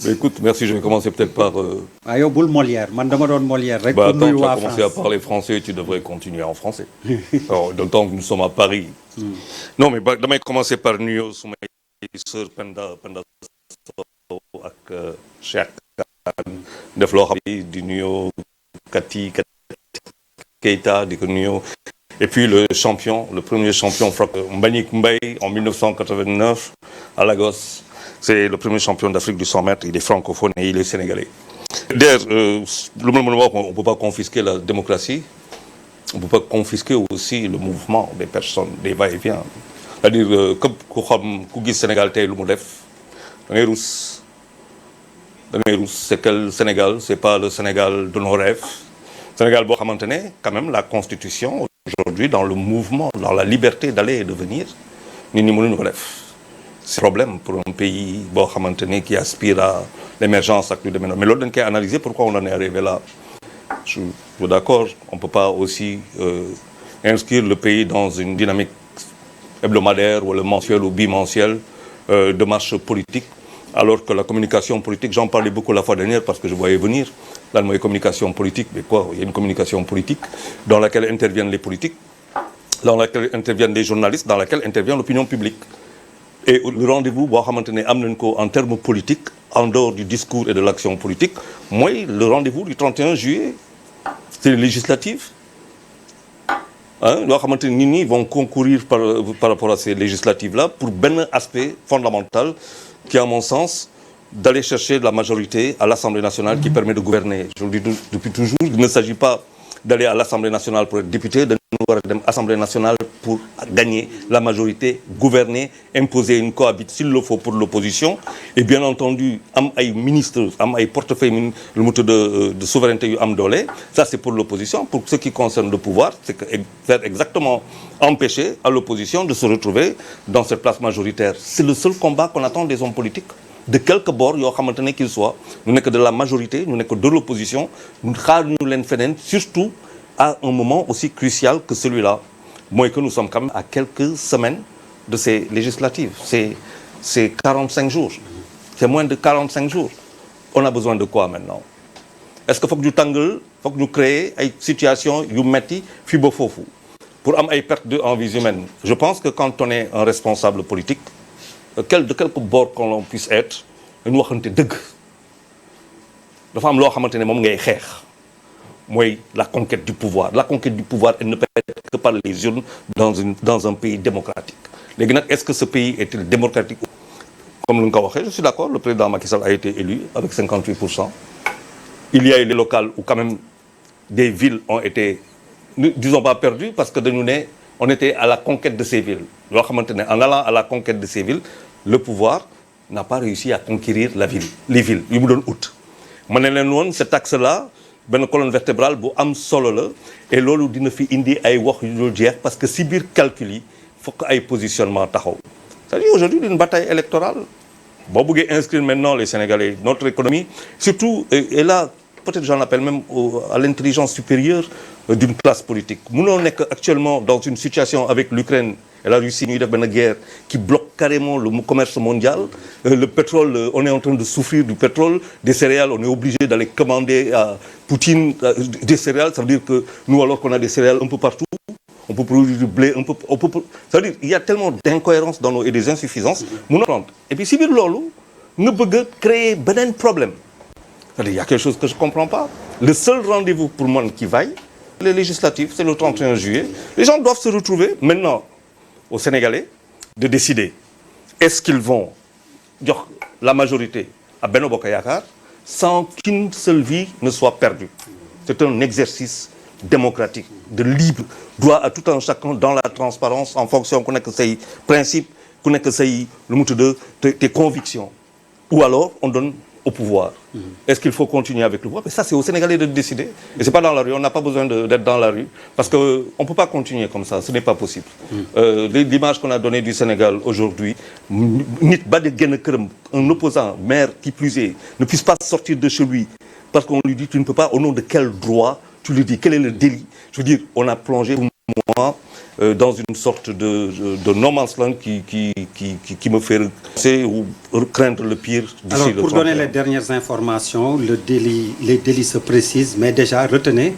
Mais écoute, merci, je vais commencer peut-être par... yow bul Molière, man dama doon Molière rek. Bah, quand tu as commencé à parler français, tu devrais continuer en français. Alors, d'autant que nous sommes à Paris. Non, mais damay commencer par nuyu sumay sœur Penda Sow ak Cheikh Kane def loo xam ne di nuyu Kati Keita di ko nuyu. Et puis le premier champion Mbagnick Mbaye en 1989 à Lagos. C'est le premier champion d'Afrique du 100 mètres. Il est francophone et il est sénégalais. D'ailleurs, on ne peut pas confisquer la démocratie. On ne peut pas confisquer aussi le mouvement des personnes, des va-et-vient. C'est-à-dire, comme ku gis Sénégal tey lu mu def da ngay rus. C'est quel Sénégal? C'est pas le Sénégal de nos rêves. Sénégal boo xamante ne quand même la constitution aujourd'hui dans le mouvement, dans la liberté d'aller et de venir nit ñi mënuñu ko def. C'est un problème pour un pays boo xamante ne qui aspire à l'émergence ak lu demee noonu mais loolu dañ koy analyser pourquoi on en est arrivé là. Je suis d'accord, on ne peut pas aussi inscrire le pays dans une dynamique hebdomadaire ou mensuelle ou bimensuelle de marche politique alors que la communication politique, j'en parlais beaucoup la fois dernière parce que je voyais venir lan mooy communication politique, mais quoi, il y a une communication politique dans laquelle interviennent les politiques, dans laquelle interviennent les journalistes, dans laquelle intervient l'opinion publique. Et le rendez-vous boo xamante ne am nañ ko en termes politiques en dehors du discours et de l'action politique mooy le rendez-vous du 31 juillet c'est les législatives loo xamante ne nit ñi vont concourir par rapport à ces législatives-là pour benn aspect fondamental qui à mon sens d'aller chercher la majorité à l'Assemblée nationale qui permet de gouverner. Je le dis depuis toujours, il ne s'agit pas d'aller à l'Assemblée nationale pour être député, dañu war a dem Assemblée nationale pour gagner la majorité, gouverner, imposer une cohabite s'il le faut pour l'opposition et bien entendu am ay ministres, am ay portefeuille lu mu tudd de souveraineté yu am doole, ça c'est pour l'opposition. Pour ce qui concerne le pouvoir, c'est que faire exactement empêcher à l'opposition de se retrouver dans cette place majoritaire. C'est le seul combat qu'on attend des hommes politiques. De quelque bord yoo xamante ne qu'il soit ñu nekk de la majorité ñu nekk de l'opposition ñu xaar ñu leen feneen surtout à un moment aussi crucial que celui-là mooy que nous sommes quand même à quelques semaines de ces législatives c'est 45 jours c'est moins de 45 jours on a besoin de quoi maintenant est-ce que foog ñu tàngal foog ñu créer ay situation yu metti fii ba foofu pour am ay perte en vies humaines je pense que quand on est un responsable politique de quelque bord qu'on l'on puisse être dañu waxante dëgg dafa am loo xamante ne moom ngay xeex mooy la conquête du pouvoir elle ne peut être que par les urnes dans un pays démocratique léegi nag est-ce que ce pays est-il démocratique comme lu nga ko waxee je suis d'accord le président Macky Sall a été élu avec 58%. Il y a eu les locales où quand même des villes ont été disons pas perdues parce que dañu ne on était à la conquête de ces villes loo xamante ne en allant à la conquête de ces villes le pouvoir n'a pas réussi à conquérir les villes yu mu doon ut ma ne leen woon cet axe-là benn colonne vertébrale bu am solo la et loolu dina fi indi ay wax yu dul jeex parce que si biir calcul yi fokk ay positionnement taxaw c'est-à-dire aujourd'hui d'une bataille électorale boo bëggee inscrire maintenant les Sénégalais notre économie surtout et là peut-être j'en appelle même à l'intelligence supérieure d'une classe politique mënoo nekk actuellement dans une situation avec l'Ukraine et la Russie ñuy def benn guerre qui bloque carrément le commerce mondial le pétrole on est en train de souffrir du pétrole des céréales on est obligé d'aller commander à Poutine des céréales ça veut dire que nous alors qu'on a des céréales un peu partout on peut produire du blé ça veut dire il y a tellement d'incohérences et des insuffisances mënoo prendre et puis si biir loolu nga bëgg a créer beneen problème c'est-à-dire il y a quelque chose que je comprends pas le seul rendez-vous pour moi qui vaille les législatives c'est le 31 juillet les gens doivent se retrouver maintenant aux Sénégalais de décider est-ce qu'ils vont jox la majorité à Benno Bokk Yaakaar sans qu'une seule vie ne soit perdue c'est un exercice démocratique de libre droit à tout un chacun dans la transparence en fonction ku nekk say principes ku nekk say lu mu tudd tes convictions ou alors on donne au pouvoir. Est-ce qu'il faut continuer avec le pouvoir? Mais ça, c'est aux Sénégalais de décider. Et c'est pas dans la rue. On n'a pas besoin d'être dans la rue. Parce qu'on ne peut pas continuer comme ça. Ce n'est pas possible. L'image qu'on a donnée du Sénégal aujourd'hui, un opposant, maire qui plus est, ne puisse pas sortir de chez lui parce qu'on lui dit tu ne peux pas, au nom de quel droit tu lui dis, quel est le délit? Je veux dire, on a plongé pour moi dans une sorte de no man's land qui me fait penser ou craindre le pire d'ici Alors, le pour 31. donner les dernières informations, les délits se précisent, mais déjà, retenez